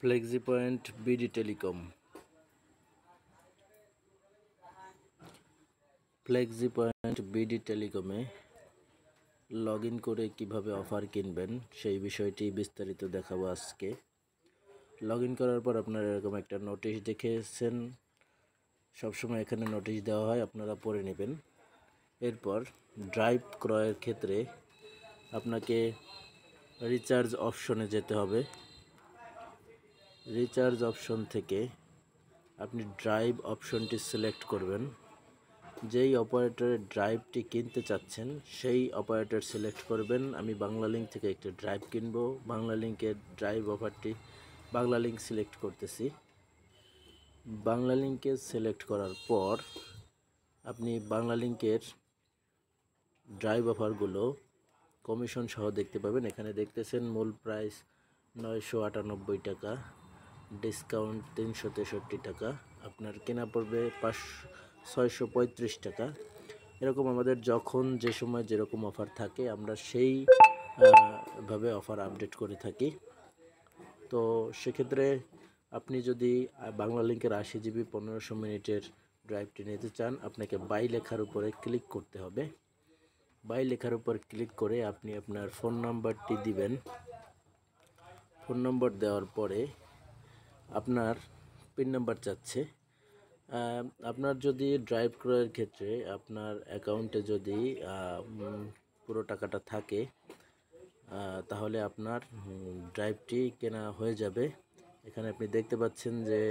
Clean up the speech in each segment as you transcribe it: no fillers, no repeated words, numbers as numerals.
ফ্লেক্সিপয়েন্ট BD telecom. Flexipoint BD টেলিকমে log in করে কিভাবে অফার কিনবেন সেই বিষয়টি বিস্তারিত দেখাবো আজকে। লগ ইন করার পর আপনারা এরকম একটা নোটিশ দেখেছেন, সবসময় এখানে নোটিশ দেওয়া হয়, আপনারা পড়ে নেবেন। এরপর ড্রাইভ ক্রয়ের ক্ষেত্রে আপনাকে রিচার্জ অপশনে যেতে হবে। রিচার্জ অপশন থেকে আপনি ড্রাইভ অপশনটি সিলেক্ট করবেন। যেই অপারেটরের ড্রাইভটি কিনতে চাচ্ছেন সেই অপারেটর সিলেক্ট করবেন। আমি বাংলালিংক থেকে একটা ড্রাইভ কিনবো, বাংলালিংকের ড্রাইভ অফারটি বাংলালিংক সিলেক্ট করতেছি। বাংলালিংকে সিলেক্ট করার পর আপনি বাংলালিংকের ড্রাইভ অফারগুলো কমিশন সহ দেখতে পাবেন। এখানে দেখতেছেন মূল প্রাইস 998 টাকা, ডিসকাউন্ট 363 টাকা, আপনার কেনা পড়বে 635 টাকা। এরকম আমাদের যখন যে সময় যেরকম অফার থাকে আমরা সেই ভাবে অফার আপডেট করে থাকি। তো সেক্ষেত্রে আপনি যদি বাংলালিংকের 80 জিবি 1500 মিনিটের ড্রাইভটি নিতে চান, আপনাকে বাই লেখার উপরে ক্লিক করতে হবে। বাই লেখার উপর ক্লিক করে আপনি আপনার ফোন নাম্বারটি দিবেন। ফোন নম্বর দেওয়ার পরে আপনার পিন নাম্বার চাচ্ছে। আপনার যদি ড্রাইভ ক্রয়ের ক্ষেত্রে আপনার অ্যাকাউন্টে যদি পুরো টাকাটা থাকে তাহলে আপনার ড্রাইভটি কেনা হয়ে যাবে। এখানে আপনি দেখতে পাচ্ছেন যে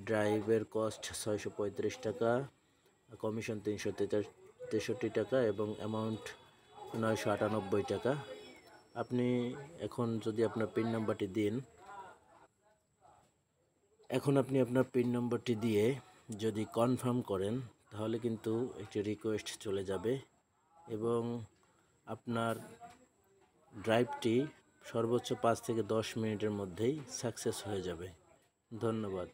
ড্রাইভের কস্ট 635 টাকা, কমিশন 363 টাকা এবং অ্যামাউন্ট 998 টাকা। আপনি এখন যদি আপনার পিন নাম্বারটি দিন, এখন আপনি আপনার পিন নম্বরটি দিয়ে যদি কনফার্ম করেন তাহলে কিন্তু একটি রিকোয়েস্ট চলে যাবে এবং আপনার ড্রাইভটি সর্বোচ্চ 5 থেকে 10 মিনিটের মধ্যেই সাকসেস হয়ে যাবে। ধন্যবাদ।